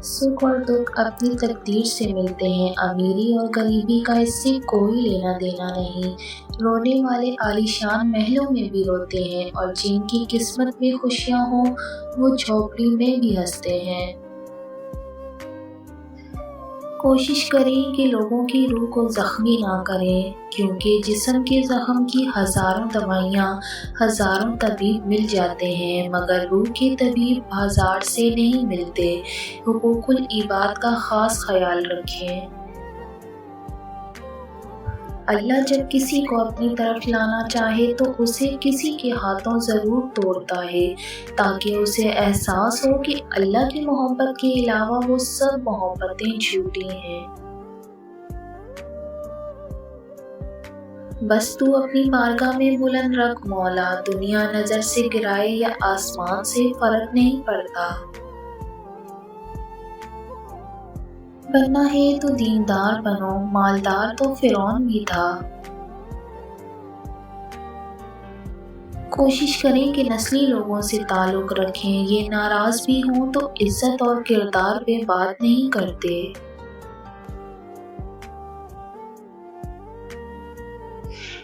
سکھ اور دکھ اپنی تقدیر سے ملتے ہیں، امیری اور غریبی کا اس سے کوئی لینا دینا نہیں۔ رونے والے عالیشان محلوں میں بھی روتے ہیں، اور جن کی قسمت میں خوشیاں ہوں وہ جھونپڑی میں بھی ہنستے ہیں۔ کوشش کریں کہ لوگوں کی روح کو زخمی نہ کریں، کیونکہ جسم کے زخم کی ہزاروں دوائیاں، ہزاروں طبیب مل جاتے ہیں، مگر روح کے طبیب بازار سے نہیں ملتے۔ حقوق العباد کا خاص خیال رکھیں۔ اللہ جب کسی کو اپنی طرف لانا چاہے تو اسے کسی کے ہاتھوں ضرور توڑتا ہے، تاکہ اسے احساس ہو کہ اللہ کی محبت کے علاوہ وہ سب محبتیں جھوٹی ہیں۔ بس تو اپنی بارگاہ میں بلند رکھ مولا، دنیا نظر سے گرائے یا آسمان سے فرق نہیں پڑتا۔ بننا ہے تو دیندار بنو، مالدار تو فرعون بھی تھا۔ کوشش کریں کہ نسلی لوگوں سے تعلق رکھیں، یہ ناراض بھی ہوں تو عزت اور کردار پہ بات نہیں کرتے۔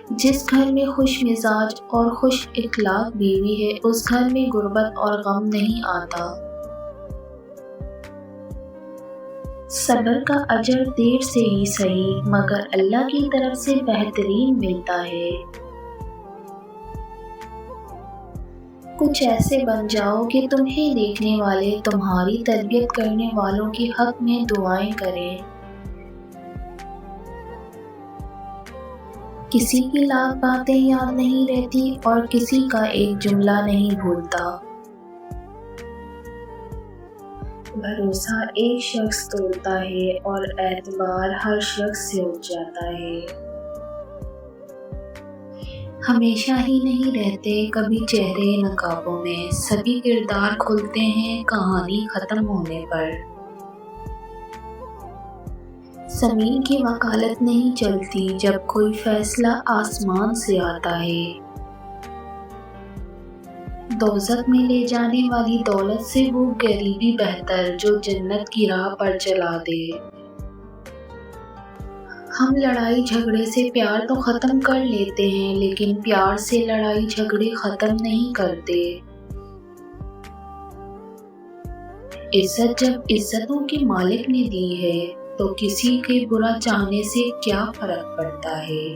جس گھر میں خوش مزاج اور خوش اخلاق بیوی ہے، اس گھر میں غربت اور غم نہیں آتا۔ صبر کا اجر دیر سے ہی صحیح، مگر اللہ کی طرف سے بہترین ملتا ہے۔ کچھ ایسے بن جاؤ کہ تمہیں دیکھنے والے تمہاری تربیت کرنے والوں کے حق میں دعائیں کریں۔ کسی کی لاکھ باتیں یاد نہیں رہتی اور کسی کا ایک جملہ نہیں بھولتا۔ بھروسہ ایک شخص توڑتا ہے اور اعتبار ہر شخص سے اٹھ جاتا ہے۔ ہمیشہ ہی نہیں رہتے کبھی چہرے نقابوں میں، سبھی کردار کھلتے ہیں کہانی ختم ہونے پر۔ زمین کی وکالت نہیں چلتی جب کوئی فیصلہ آسمان سے آتا ہے۔ دوزخ میں لے جانے والی دولت سے وہ غریبی بہتر جو جنت کی راہ پر چلا دے۔ ہم لڑائی جھگڑے سے پیار تو ختم کر لیتے ہیں، لیکن پیار سے لڑائی جھگڑے ختم نہیں کرتے۔ عزت جب عزتوں کے مالک نے دی ہے تو کسی کے برا چاہنے سے کیا فرق پڑتا ہے۔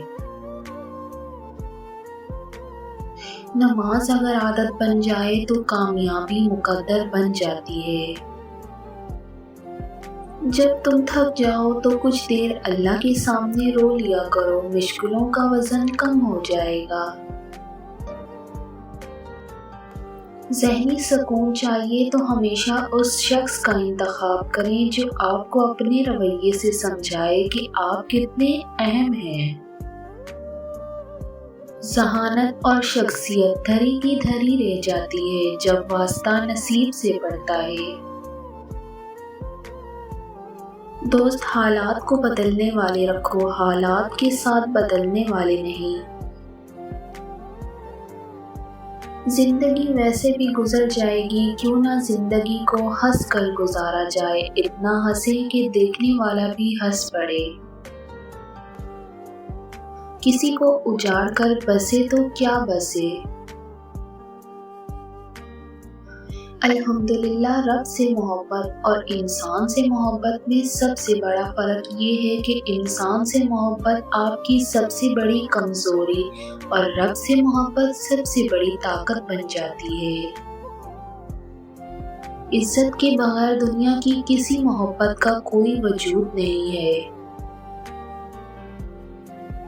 نماز اگر عادت بن جائے تو کامیابی مقدر بن جاتی ہے۔ جب تم تھک جاؤ تو کچھ دیر اللہ کے سامنے رو لیا کرو، مشکلوں کا وزن کم ہو جائے گا۔ ذہنی سکون چاہیے تو ہمیشہ اس شخص کا انتخاب کریں جو آپ کو اپنے رویے سے سمجھائے کہ آپ کتنے اہم ہیں۔ ذہانت اور شخصیت دھری کی دھری رہ جاتی ہے جب واسطہ نصیب سے پڑتا ہے۔ دوست حالات کو بدلنے والے رکھو، حالات کے ساتھ بدلنے والے نہیں۔ زندگی ویسے بھی گزر جائے گی، کیوں نہ زندگی کو ہنس کر گزارا جائے، اتنا ہنسے کہ دیکھنے والا بھی ہنس پڑے۔ کسی کو اجاڑ کر بسے تو کیا بسے۔ الحمدللہ رب سے محبت اور انسان سے محبت میں سب سے بڑا فرق یہ ہے کہ انسان سے محبت آپ کی سب سے بڑی کمزوری اور رب سے محبت سب سے بڑی طاقت بن جاتی ہے۔ عزت کے بغیر دنیا کی کسی محبت کا کوئی وجود نہیں ہے۔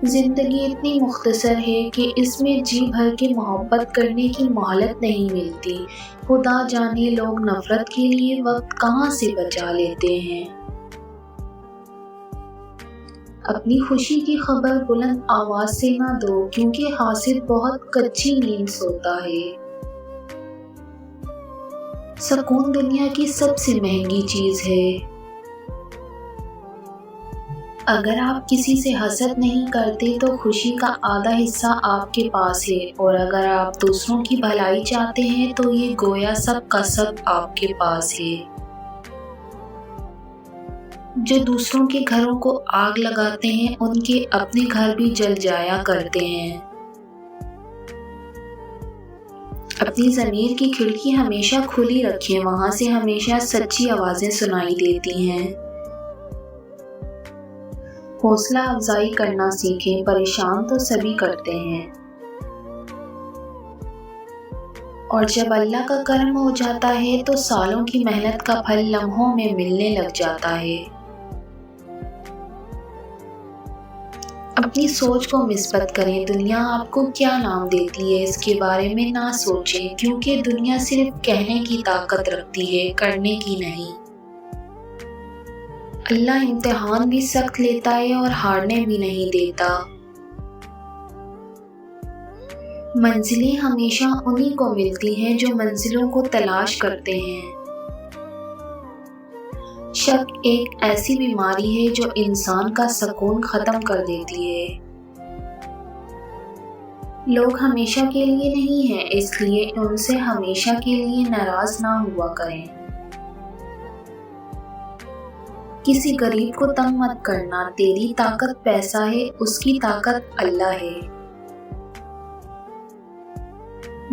زندگی اتنی مختصر ہے کہ اس میں جی بھر کے محبت کرنے کی مہلت نہیں ملتی، خدا جانے لوگ نفرت کے لیے وقت کہاں سے بچا لیتے ہیں۔ اپنی خوشی کی خبر بلند آواز سے نہ دو، کیونکہ حاسد بہت کچی نیند سوتا ہے۔ سکون دنیا کی سب سے مہنگی چیز ہے۔ اگر آپ کسی سے حسد نہیں کرتے تو خوشی کا آدھا حصہ آپ کے پاس ہے، اور اگر آپ دوسروں کی بھلائی چاہتے ہیں تو یہ گویا سب کا سب آپ کے پاس ہے۔ जो दूसरों के घरों को आग लगाते हैं उनके अपने घर भी जल जाया करते हैं। अपनी ज़मीर की खिड़की हमेशा खुली रखें, वहां से हमेशा सच्ची आवाजें सुनाई देती हैं। हौसला अफजाई करना सीखें, परेशान तो सभी करते हैं। और जब अल्लाह का करम हो जाता है तो सालों की मेहनत का फल लम्हों में मिलने लग जाता है। अपनी सोच को मिस्बत करें, दुनिया आपको क्या नाम देती है इसके बारे में ना सोचें, क्योंकि दुनिया सिर्फ कहने की ताकत रखती है, करने की नहीं। अल्लाह इम्तिहान भी सख्त लेता है और हारने भी नहीं देता। मंजिलें हमेशा उन्हीं को मिलती हैं जो मंजिलों को तलाश करते हैं। शक एक ऐसी बीमारी है जो इंसान का सुकून खत्म कर देती है। लोग हमेशा के लिए नहीं हैं, इसलिए उनसे हमेशा के लिए नाराज ना हुआ करें। किसी गरीब को तंग मत करना, तेरी ताकत पैसा है, उसकी ताकत अल्लाह है।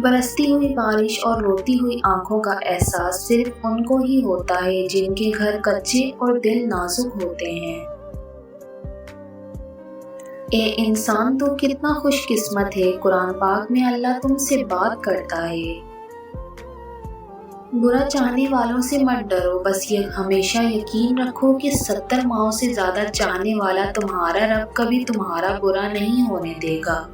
बरसती हुई बारिश और रोती हुई आंखों का एहसास सिर्फ उनको ही होता है जिनके घर कच्चे और दिल नाजुक होते हैं। ए इंसान तो कितना खुशकिस्मत है, कुरान पाक में अल्लाह तुमसे बात करता है। बुरा चाहने वालों से मत डरो, बस ये हमेशा यकीन रखो कि 70 माओं से ज्यादा चाहने वाला तुम्हारा रब कभी तुम्हारा बुरा नहीं होने देगा।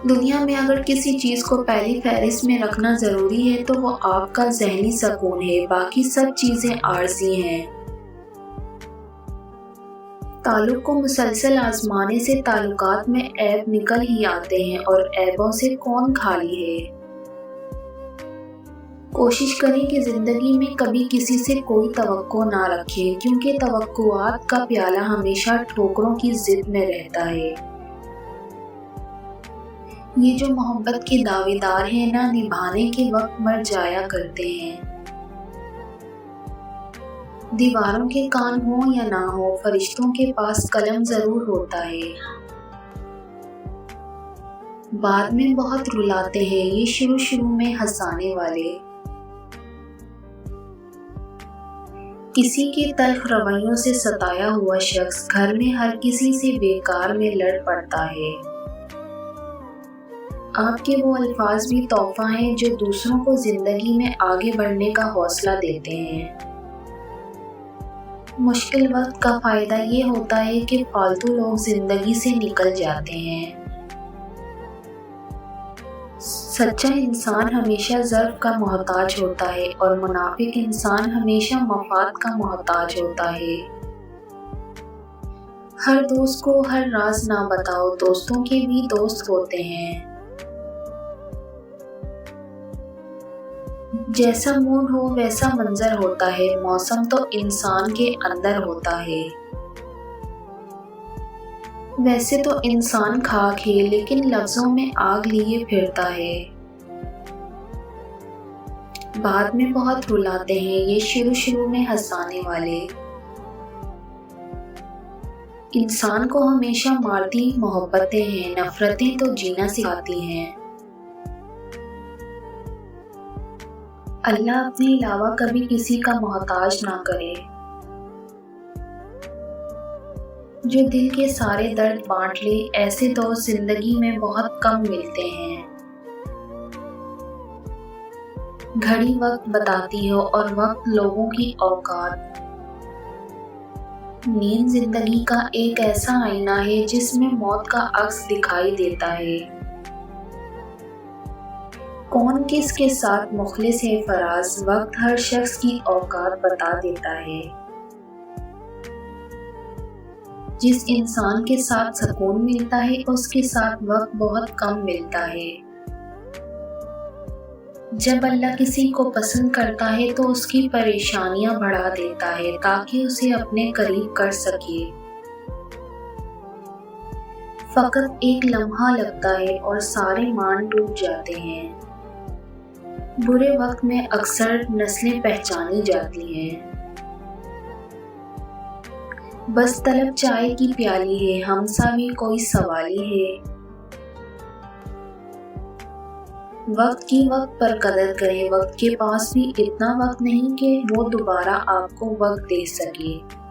दुनिया में अगर किसी चीज को पहली फहरिस्त में रखना जरूरी है तो वो आपका ज़हनी सुकून है, बाकी सब चीजें आर्जी हैं। ताल्लुक को मुसलसल आजमाने से ताल्लुकात में ऐब निकल ही आते हैं, और ऐबों से कौन खाली है। कोशिश करें कि जिंदगी में कभी किसी से कोई तवक्को ना रखें, क्योंकि तवक्कुआत का प्याला हमेशा ठोकरों की जिद में रहता है। ये जो मोहब्बत के दावेदार हैं ना निभाने के वक्त मर जाया करते हैं। दीवारों के कान हो या ना हो, फरिश्तों के पास कलम जरूर होता है। बाद में बहुत रुलाते हैं ये शुरू में हंसाने वाले। किसी के तल्ख रवैयों से सताया हुआ शख्स घर में हर किसी से बेकार में लड़ पड़ता है। आपके वो अल्फाज भी तोहफा हैं जो दूसरों को जिंदगी में आगे बढ़ने का हौसला देते हैं। मुश्किल वक्त का फायदा ये होता है कि फालतू लोग जिंदगी से निकल जाते हैं। सच्चा इंसान हमेशा ज़र्फ का मोहताज होता है और मुनाफिक इंसान हमेशा मफाद का मोहताज होता है। हर दोस्त को हर राज ना बताओ, दोस्तों के भी दोस्त होते हैं। जैसा मूड हो वैसा मंजर होता है, मौसम तो इंसान के अंदर होता है। वैसे तो इंसान खाक है, लेकिन लफ्जों में आग लिए फिरता है। बाद में बहुत रुलाते हैं ये शुरू में हंसाने वाले। इंसान को हमेशा मारती मोहब्बतें हैं, नफरतें तो जीना सिखाती हैं। अल्लाह अपने अलावा कभी किसी का मोहताज ना करे। जो दिल के सारे दर्द बांट ले, ऐसे दोस्त जिंदगी में बहुत कम मिलते हैं। घड़ी वक्त बताती हो और वक्त लोगों की औकात। नींद जिंदगी का एक ऐसा आईना है जिसमें मौत का अक्स दिखाई देता है। कौन किसके साथ मुखलिस है फराज, वक्त हर शख्स की औकात बता देता है। जिस इंसान के साथ सुकून मिलता है उसके साथ वक्त बहुत कम मिलता है। जब अल्लाह किसी को पसंद करता है तो उसकी परेशानियां बढ़ा देता है ताकि उसे अपने करीब कर सके। फकत एक लम्हा लगता है और सारे मान टूट जाते हैं। बुरे वक्त में अक्सर नस्लें पहचानी जाती हैं। बस तलब चाय की प्याली है, हमसा में कोई सवाली है। वक्त की वक्त पर कदर करें, वक्त के पास भी इतना वक्त नहीं कि वो दोबारा आपको वक्त दे सके।